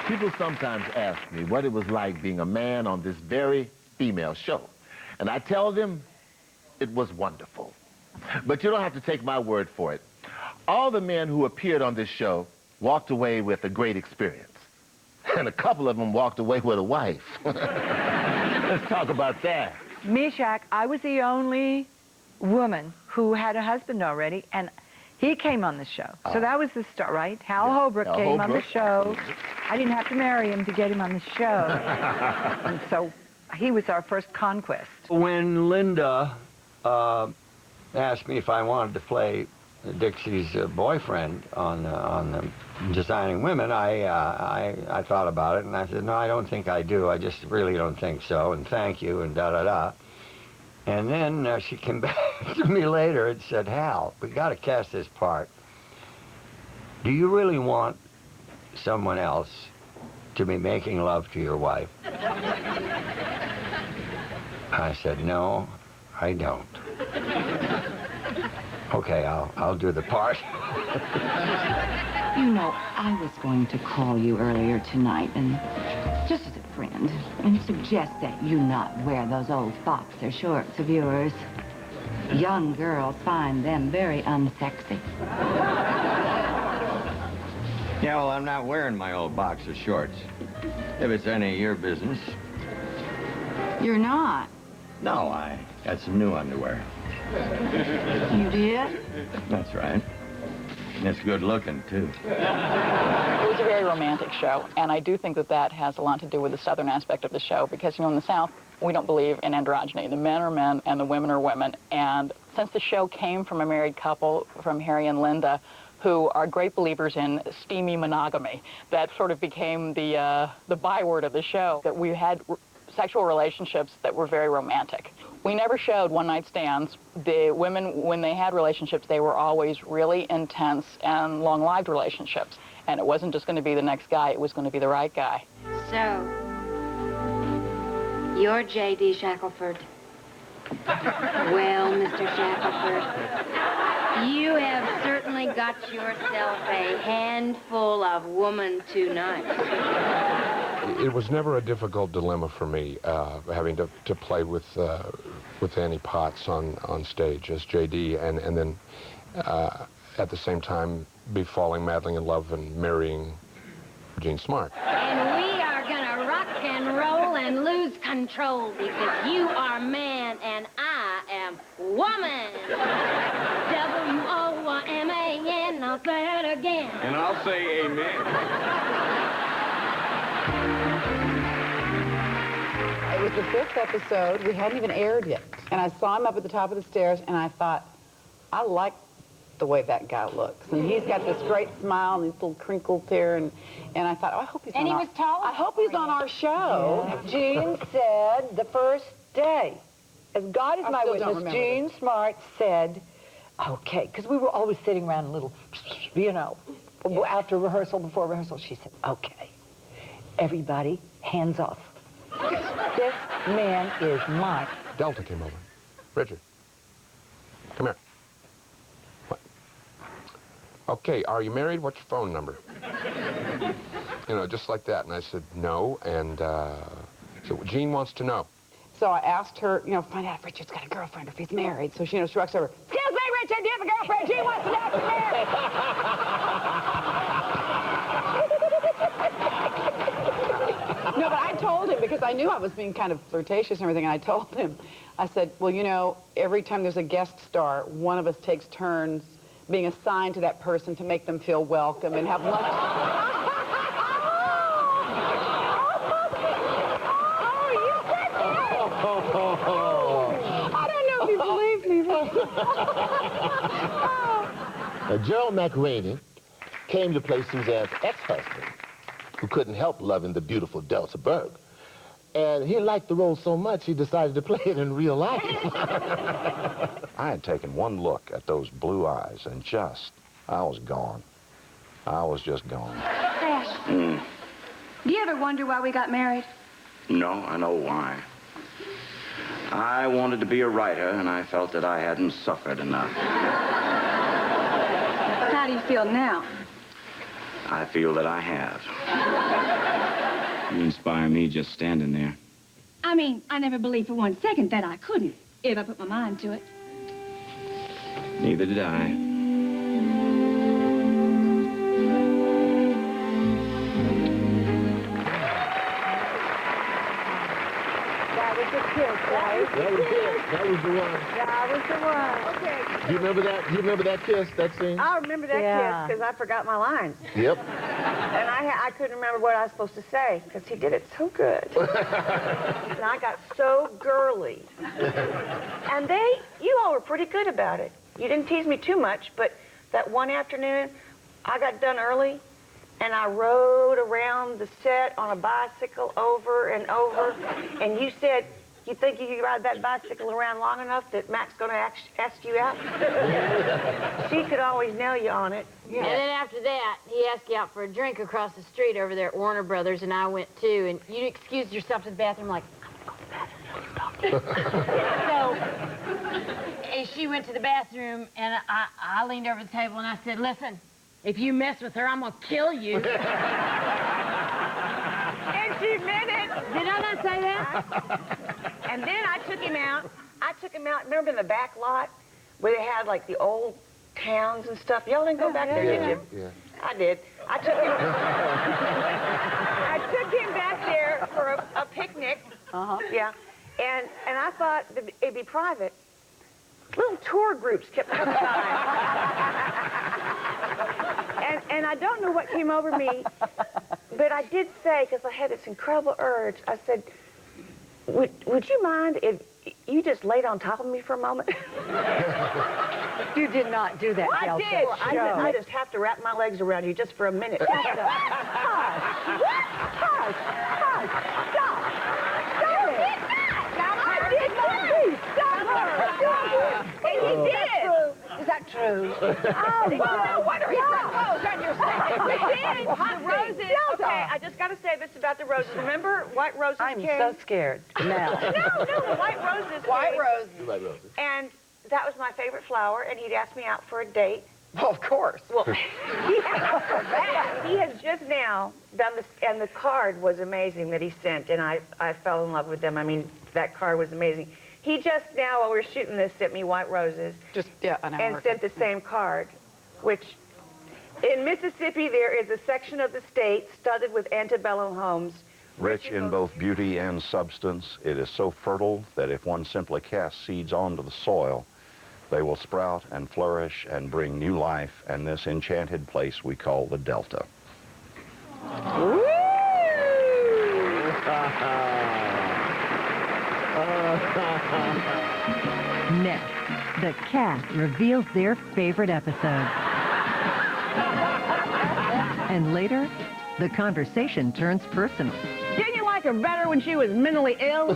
People sometimes ask me what it was like being a man on this very female show. And I tell them it was wonderful. But you don't have to take my word for it. All the men who appeared on this show walked away with a great experience. And a couple of them walked away with a wife. Let's talk about that. Meshack, I was the only woman who had a husband already, and he came on the show. So that was the start, right? Hal Holbrook came on the show. I didn't have to marry him to get him on the show. And so he was our first conquest. When Linda asked me if I wanted to play Dixie's boyfriend on Designing Women, I thought about it, and I said, no, I don't think I do. I just really don't think so, and thank you, and da-da-da. And then she came back to me later and said, Hal, we got to cast this part. Do you really want someone else to be making love to your wife? I said, no, I don't. Okay, I'll do the part. You know, I was going to call you earlier tonight, and just as a friend, and suggest that you not wear those old boxer shorts of yours. Young girls find them very unsexy. Yeah, well, I'm not wearing my old boxer shorts. If it's any of your business. You're not? No, I got some new underwear. You did? That's right. And it's good looking, too. It was a very romantic show, and I do think that that has a lot to do with the Southern aspect of the show, because, you know, in the South, we don't believe in androgyny. The men are men and the women are women. And since the show came from a married couple, from Harry and Linda, who are great believers in steamy monogamy, that sort of became the byword of the show, that we had sexual relationships that were very romantic. We never showed one-night stands. The women, when they had relationships, they were always really intense and long-lived relationships. And it wasn't just going to be the next guy, it was going to be the right guy. So, you're J.D. Shackelford. Well, Mr. Shackelford, you have certainly got yourself a handful of woman tonight. It was never a difficult dilemma for me, having to play with Annie Potts on stage as J.D. and then at the same time be falling madly in love and marrying Jean Smart. And we are gonna rock and roll and lose control because you are man and I am woman. W-O-M-A-N, I'll say it again. And I'll say amen. It was the 5th episode. We hadn't even aired yet. And I saw him up at the top of the stairs, and I thought, I like the way that guy looks. And he's got this great smile and these little crinkles here, and I thought, oh, I hope he's on our... I hope he's on our show. Yeah. Jean said the first day, as God is my witness, Jean Smart said, okay, because we were always sitting around a little, you know, after rehearsal, before rehearsal, she said, okay, everybody, hands off. This man is mine. Delta came over. Richard, come here. What? Okay, are you married? What's your phone number? You know, just like that. And I said, no. And so Jean wants to know. So I asked her, you know, find out if Richard's got a girlfriend or if he's married. So she, you know, she walks over. Excuse me, Richard, do you have a girlfriend? Jean wants to know if you're married. No, but I told him, because I knew I was being kind of flirtatious and everything, and I told him, I said, well, you know, every time there's a guest star, one of us takes turns being assigned to that person to make them feel welcome and have lunch. I don't know if you believe me. Gerald McRaney came to play Suzanne's ex-husband, who couldn't help loving the beautiful Delta Burke. And he liked the role so much, he decided to play it in real life. I had taken one look at those blue eyes, and I was gone. I was just gone. Ash, do you ever wonder why we got married? No, I know why. I wanted to be a writer, and I felt that I hadn't suffered enough. How do you feel now? I feel that I have. You inspire me just standing there. I mean, I never believed for 1 second that I couldn't, if I put my mind to it. Neither did I. That was the kiss, right? That was it. That was the one. That was the one. Okay. Do you remember that? Do you remember that kiss, that scene? I remember that Yeah. kiss because I forgot my lines. Yep. And I couldn't remember what I was supposed to say because he did it so good. And I got so girly. And you all were pretty good about it. You didn't tease me too much, but that one afternoon, I got done early, and I rode around the set on a bicycle over and over, and you said, you think you could ride that bicycle around long enough that Mac's going to ask you out? She could always nail you on it. And then after that, he asked you out for a drink across the street over there at Warner Brothers, and I went too. And you excused yourself to the bathroom like, I'm going to the bathroom. So, and she went to the bathroom, and I leaned over the table and I said, listen, if you mess with her, I'm going to kill you. And she meant it. Did I not say that? And then I took him out. Remember in the back lot where they had like the old towns and stuff? Y'all didn't go back there, did you? Yeah. I did. I took him back there for a picnic. Yeah. And I thought it'd be private. Little tour groups kept coming by. And I don't know what came over me, but I did say, because I had this incredible urge, I said, would you mind if you just laid on top of me for a moment? You did not do that, I Chelsea. did. I just have to wrap my legs around you just for a minute. Hush. Hush. Stop. Stop it. I did not. Stop her. Stop her. And he did. Is that true? Oh, what are you on your side? Hot roses. Okay, I just got to say this about the roses. Remember white roses I'm came? so scared now. No, the white roses White came. roses. And that was my favorite flower, and he'd asked me out for a date. Well, of course. Well, he has just now done this, and the card was amazing that he sent, and I fell in love with them. I mean, that card was amazing. He just now, while we were shooting this, sent me white roses. Just, yeah, an hour. And sent the same card, which in Mississippi there is a section of the state studded with antebellum homes. Rich in both beauty and substance, it is so fertile that if one simply casts seeds onto the soil, they will sprout and flourish and bring new life in this enchanted place we call the Delta. Next, the cast reveals their favorite episode. And later, the conversation turns personal. Didn't you like her better when she was mentally ill?